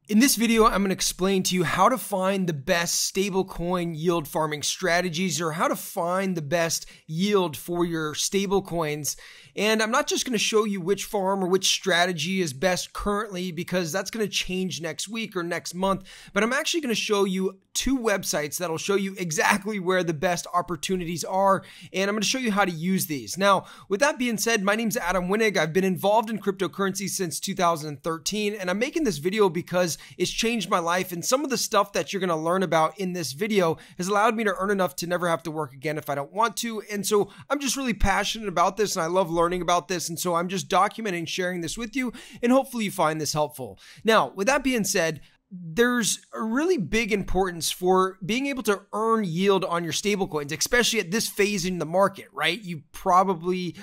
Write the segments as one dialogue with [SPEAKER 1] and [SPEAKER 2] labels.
[SPEAKER 1] In this video, I'm going to explain to you how to find the best stablecoin yield farming strategies, or how to find the best yield for your stablecoins. And I'm not just going to show you which farm or which strategy is best currently, because that's going to change next week or next month, but I'm actually going to show you two websites that'll show you exactly where the best opportunities are, and I'm going to show you how to use these. Now, with that being said, my name's Adam Winnig. I've been involved in cryptocurrency since 2013, and I'm making this video because it's changed my life, and some of the stuff that you're going to learn about in this video has allowed me to earn enough to never have to work again if I don't want to. And so I'm just really passionate about this, and I love learning about this, and so I'm just documenting, sharing this with you, and hopefully you find this helpful. Now, with that being said, there's a really big importance for being able to earn yield on your stablecoins, especially at this phase in the market, right? You probably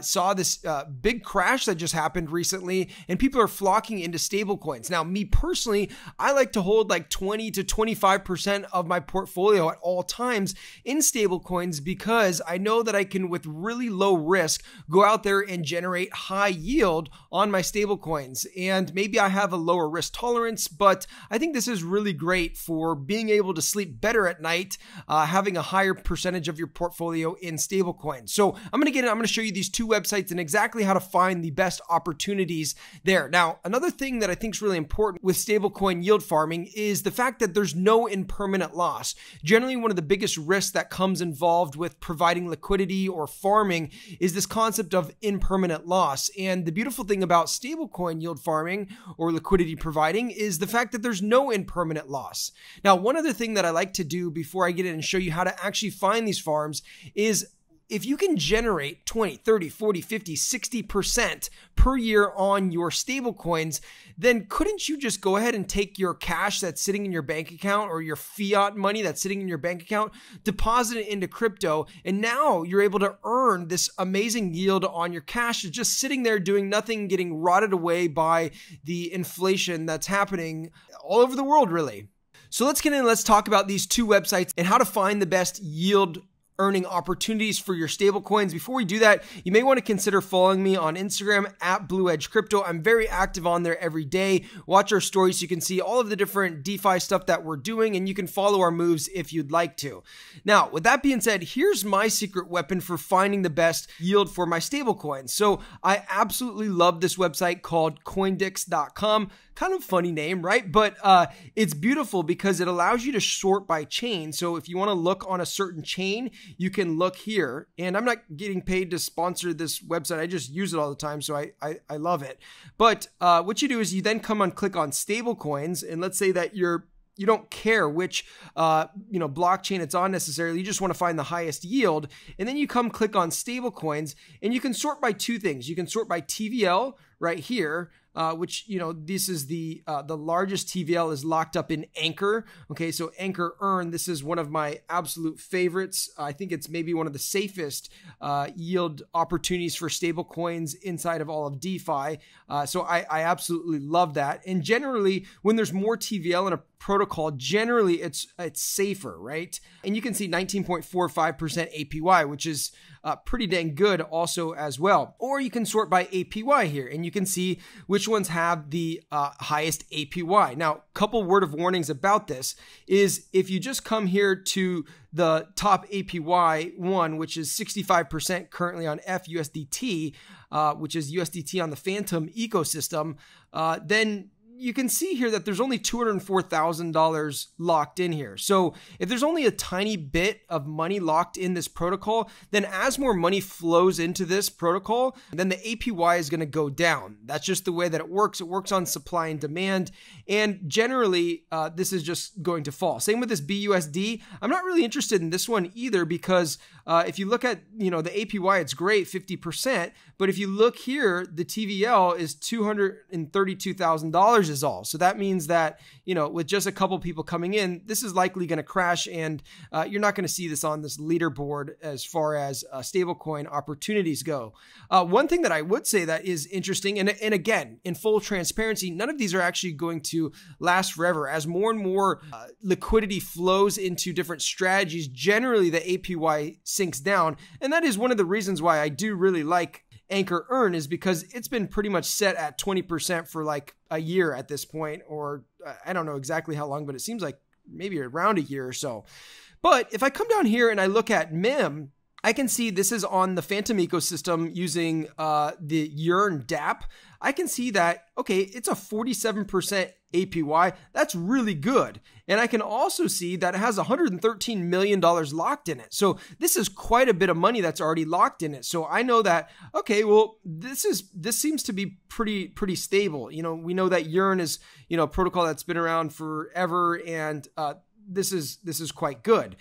[SPEAKER 1] saw this big crash that just happened recently, and people are flocking into stablecoins. Now, me personally, I like to hold like 20 to 25% of my portfolio at all times in stablecoins, because I know that I can, with really low risk, go out there and generate high yield on my stablecoins. And maybe I have a lower risk tolerance, but I think this is really great for being able to sleep better at night, having a higher percentage of your portfolio in stablecoins. So I'm going to show you these two websites and exactly how to find the best opportunities there. Now, another thing that I think is really important with stablecoin yield farming is the fact that there's no impermanent loss. Generally, one of the biggest risks that comes involved with providing liquidity or farming is this concept of impermanent loss. And the beautiful thing about stablecoin yield farming or liquidity providing is the fact that there's no impermanent loss. Now, one other thing that I like to do before I get in and show you how to actually find these farms is, if you can generate 20, 30, 40, 50, 60% per year on your stablecoins, then couldn't you just go ahead and take your cash that's sitting in your bank account, or your fiat money that's sitting in your bank account, deposit it into crypto, and now you're able to earn this amazing yield on your cash just sitting there doing nothing, getting rotted away by the inflation that's happening all over the world, really. So let's get in and let's talk about these two websites and how to find the best yield earning opportunities for your stablecoins. Before we do that, you may want to consider following me on Instagram at Blue Edge Crypto. I'm very active on there every day. Watch our stories so you can see all of the different DeFi stuff that we're doing, and you can follow our moves if you'd like to. Now, with that being said, here's my secret weapon for finding the best yield for my stablecoins. So I absolutely love this website called Coindix.com. Kind of funny name, right? But it's beautiful because it allows you to sort by chain. So if you want to look on a certain chain, you can look here. And I'm not getting paid to sponsor this website. I just use it all the time, so I love it. But what you do is you then come and click on stablecoins, and let's say that you don't care which blockchain it's on necessarily. You just want to find the highest yield, and then you come click on stablecoins, and you can sort by two things. You can sort by TVL right here, which, this is the largest TVL is locked up in Anchor. Okay, so Anchor Earn, this is one of my absolute favorites. I think it's maybe one of the safest yield opportunities for stable coins inside of all of DeFi. So I absolutely love that. And generally, when there's more TVL in a protocol, generally it's safer, right? And you can see 19.45% APY, which is pretty dang good also as well. Or you can sort by APY here, and you can see which ones have the highest APY. Now, couple word of warnings about this is, if you just come here to the top APY one, which is 65% currently on FUSDT, which is USDT on the Phantom ecosystem, then you can see here that there's only $204,000 locked in here. So if there's only a tiny bit of money locked in this protocol, then as more money flows into this protocol, then the APY is going to go down. That's just the way that it works. It works on supply and demand. And generally, this is just going to fall. Same with this BUSD. I'm not really interested in this one either, because if you look at, the APY, it's great, 50%. But if you look here, the TVL is $232,000 is all. So that means that, with just a couple people coming in, this is likely going to crash, and you're not going to see this on this leaderboard as far as stablecoin opportunities go. One thing that I would say that is interesting, and again, in full transparency, none of these are actually going to last forever. As more and more liquidity flows into different strategies, generally the APY sinks down. And that is one of the reasons why I do really like anchor earn is because it's been pretty much set at 20% for like a year at this point, or I don't know exactly how long, but it seems like maybe around a year or so. But if I come down here and I look at MIM, I can see this is on the Phantom ecosystem using the Yearn dApp. I can see that, okay, it's a 47% APY. That's really good. And I can also see that it has $113 million locked in it. So this is quite a bit of money that's already locked in it. So I know that, okay, well, this seems to be pretty stable. You know, we know that Yearn is, you know, a protocol that's been around forever, and this is quite good.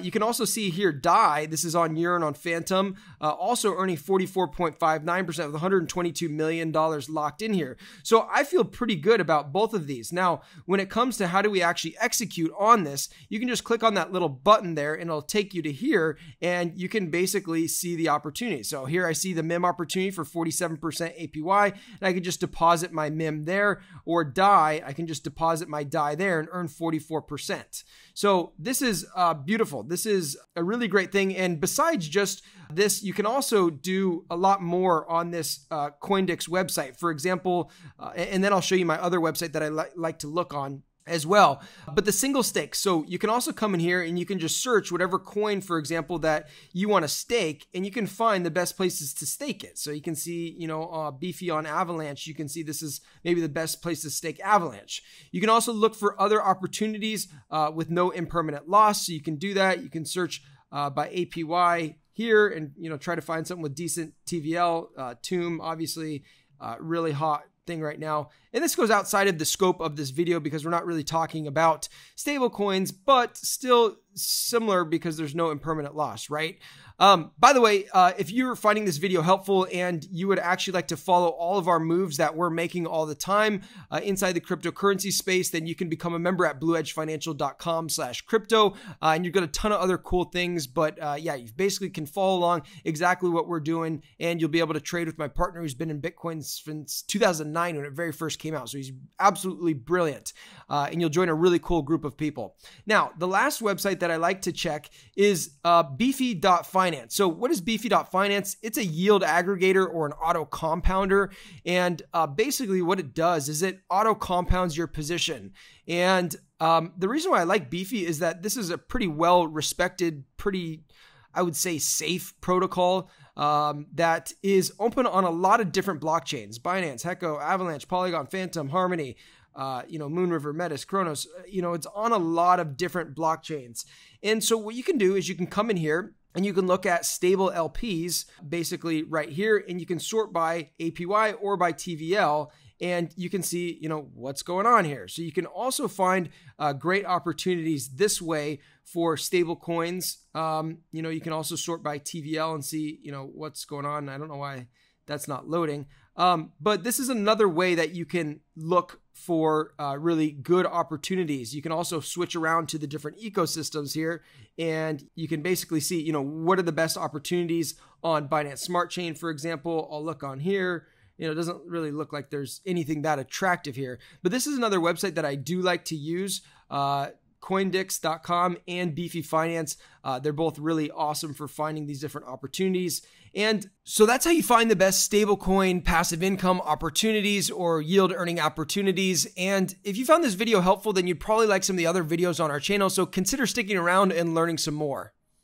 [SPEAKER 1] You can also see here DAI. This is on Yearn on Phantom, also earning 44.59% with $122 million locked in here. So I feel pretty good about both of these. Now, when it comes to how do we actually execute on this, you can just click on that little button there and it'll take you to here, and you can basically see the opportunity. So here I see the MIM opportunity for 47% APY, and I can just deposit my MIM there, or DAI, I can just deposit my DAI there and earn 44%. So this is beautiful. This is a really great thing. And besides just this, you can also do a lot more on this Coindix website. For example, and then I'll show you my other website that I like to look on as well. But the single stake. So you can also come in here and you can just search whatever coin, for example, that you want to stake, and you can find the best places to stake it. So you can see, you know, Beefy on Avalanche. You can see this is maybe the best place to stake Avalanche. You can also look for other opportunities with no impermanent loss. So you can do that. You can search by APY here and, you know, try to find something with decent TVL. Tomb, obviously, really hot thing right now. And this goes outside of the scope of this video because we're not really talking about stablecoins, but still similar because there's no impermanent loss, right? By the way, if you're finding this video helpful and you would actually like to follow all of our moves that we're making all the time inside the cryptocurrency space, then you can become a member at blueedgefinancial.com/crypto. And you've got a ton of other cool things, but yeah, you basically can follow along exactly what we're doing, and you'll be able to trade with my partner who's been in Bitcoin since 2009 when it very first came out. So he's absolutely brilliant. And you'll join a really cool group of people. Now, the last website that I like to check is beefy.finance. So what is beefy.finance? It's a yield aggregator or an auto compounder. And basically what it does is it auto compounds your position. And the reason why I like Beefy is that this is a pretty well respected, pretty, I would say, safe protocol that is open on a lot of different blockchains: Binance, Hecko, Avalanche, Polygon, Phantom, Harmony, you know, Moonriver, Metis, Kronos. You know, it's on a lot of different blockchains. And so what you can do is you can come in here and you can look at stable LPs basically right here, and you can sort by APY or by TVL, and you can see, you know, what's going on here. So you can also find great opportunities this way for stable coins. You know, you can also sort by TVL and see, you know, what's going on. I don't know why that's not loading. But this is another way that you can look for really good opportunities. You can also switch around to the different ecosystems here, and you can basically see, you know, what are the best opportunities on Binance Smart Chain, for example. I'll look on here. You know, it doesn't really look like there's anything that attractive here. But this is another website that I do like to use. Coindix.com and Beefy Finance. They're both really awesome for finding these different opportunities. And so that's how you find the best stablecoin passive income opportunities or yield earning opportunities. And if you found this video helpful, then you'd probably like some of the other videos on our channel. So consider sticking around and learning some more.